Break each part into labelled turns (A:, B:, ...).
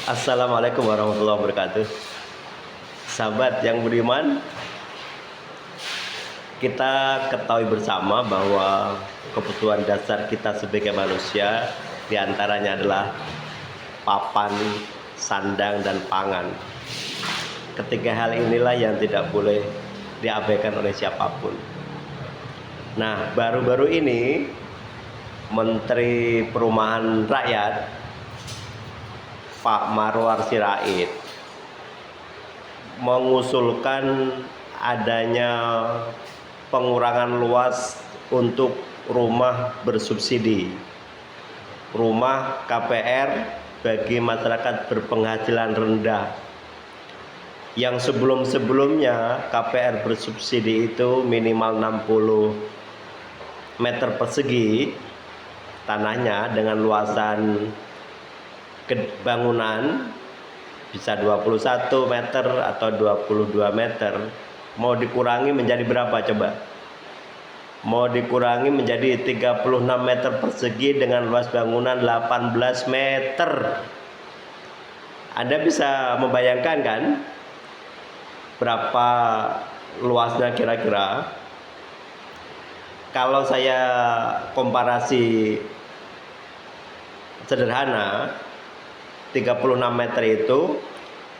A: Assalamualaikum warahmatullahi wabarakatuh. Sahabat yang beriman, kita ketahui bersama bahwa kebutuhan dasar kita sebagai manusia diantaranya adalah papan, sandang, dan pangan. Ketiga hal inilah yang tidak boleh diabaikan oleh siapapun. Nah, baru-baru ini Menteri Perumahan Rakyat Pak Marwar Sirait mengusulkan adanya pengurangan luas untuk rumah bersubsidi, rumah KPR bagi masyarakat berpenghasilan rendah. Yang sebelum-sebelumnya KPR bersubsidi itu minimal 60 meter persegi tanahnya dengan luasan bangunan bisa 21 meter atau 22 meter. Mau dikurangi menjadi berapa coba? Mau dikurangi menjadi 36 meter persegi dengan luas bangunan 18 meter. Anda bisa membayangkan kan berapa luasnya kira-kira? Kalau saya komparasi sederhana, 36 meter itu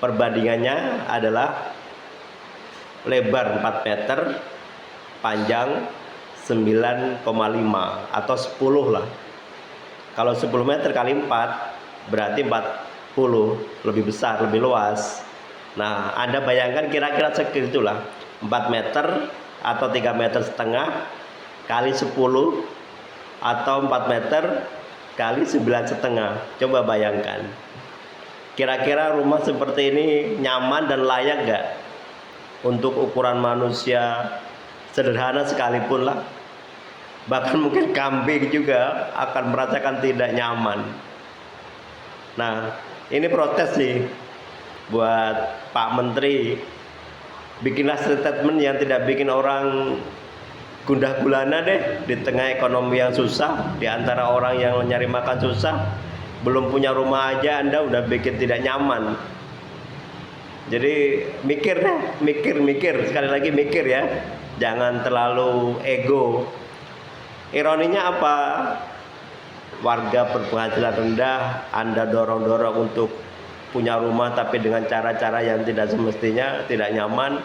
A: perbandingannya adalah lebar 4 meter, panjang 9,5 atau 10 lah. Kalau 10 meter kali 4 berarti 40, lebih besar, lebih luas. Nah, Anda bayangkan kira-kira segitulah, 4 meter atau 3,5 meter kali 10 atau 4 meter kali 9,5. Coba bayangkan. Kira-kira rumah seperti ini nyaman dan layak gak untuk ukuran manusia sederhana sekalipun lah. Bahkan mungkin kambing juga akan merasakan tidak nyaman. Nah, ini protes nih buat Pak Menteri. Bikinlah statement yang tidak bikin orang gundah gulana deh di tengah ekonomi yang susah, di antara orang yang nyari makan susah. Belum punya rumah aja Anda udah bikin tidak nyaman. Jadi mikir deh, mikir, sekali lagi mikir ya. Jangan terlalu ego. Ironinya apa? Warga berpenghasilan rendah Anda dorong-dorong untuk punya rumah tapi dengan cara-cara yang tidak semestinya, tidak nyaman,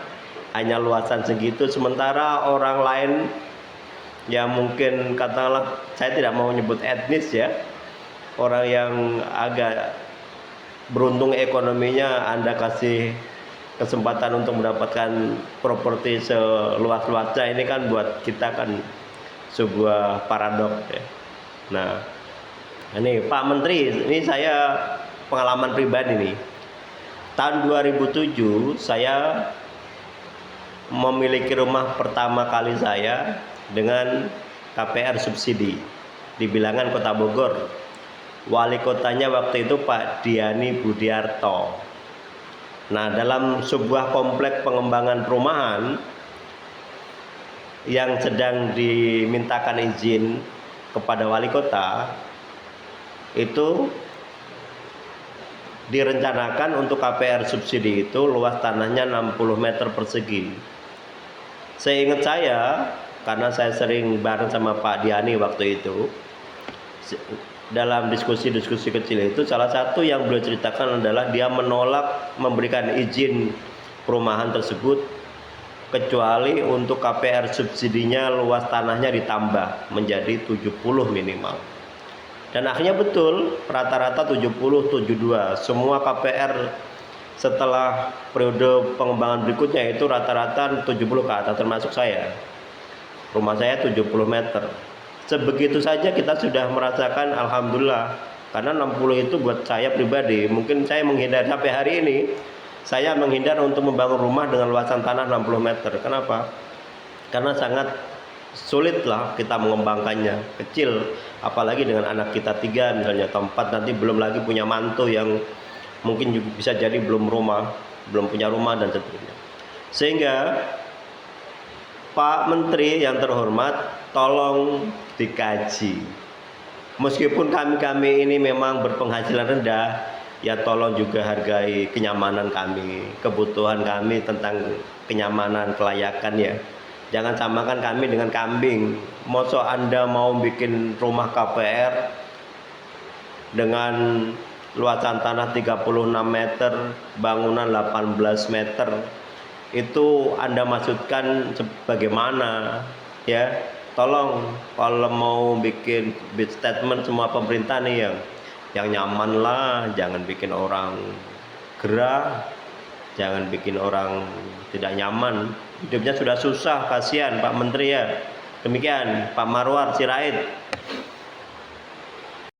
A: hanya luasan segitu. Sementara orang lain yang mungkin katakanlah, saya tidak mau nyebut etnis ya, orang yang agak beruntung ekonominya, Anda kasih kesempatan untuk mendapatkan properti seluas-luasnya. Ini kan buat kita kan sebuah paradoks ya. Nah, ini Pak Menteri, ini saya pengalaman pribadi nih. Tahun 2007 saya memiliki rumah pertama kali saya dengan KPR subsidi di bilangan Kota Bogor. Wali kotanya waktu itu Pak Diani Budiarto. Nah, dalam sebuah komplek pengembangan perumahan yang sedang dimintakan izin kepada wali kota, itu direncanakan untuk KPR subsidi itu luas tanahnya 60 meter persegi. Seingat saya, karena saya sering bareng sama Pak Diani waktu itu, dalam diskusi-diskusi kecil itu, salah satu yang beliau ceritakan adalah dia menolak memberikan izin perumahan tersebut kecuali untuk KPR subsidinya luas tanahnya ditambah menjadi 70 minimal. Dan akhirnya betul, rata-rata 70-72. Semua KPR setelah periode pengembangan berikutnya itu rata-rata 70 ke atas, termasuk saya. Rumah saya 70 meter. Sebegitu saja kita sudah merasakan alhamdulillah. Karena 60 itu buat saya pribadi, mungkin saya menghindar sampai hari ini, saya menghindar untuk membangun rumah dengan luasan tanah 60 meter. Kenapa? Karena sangat sulit lah kita mengembangkannya, kecil, apalagi dengan anak kita 3 misalnya atau 4, nanti belum lagi punya mantu yang mungkin juga bisa jadi belum punya rumah dan seterusnya. Sehingga Pak Menteri yang terhormat, tolong dikaji. Meskipun kami ini memang berpenghasilan rendah, ya tolong juga hargai kenyamanan kami, kebutuhan kami tentang kenyamanan, kelayakan ya. Jangan samakan kami dengan kambing. Mosok Anda mau bikin rumah KPR dengan luasan tanah 36 meter, bangunan 18 meter, itu Anda maksudkan sebagaimana ya? Tolong kalau mau bikin bid statement semua pemerintah nih yang nyaman lah, jangan bikin orang gerah, jangan bikin orang tidak nyaman. Hidupnya sudah susah, kasihan Pak Menteri ya. Demikian Pak Marwar Sirait.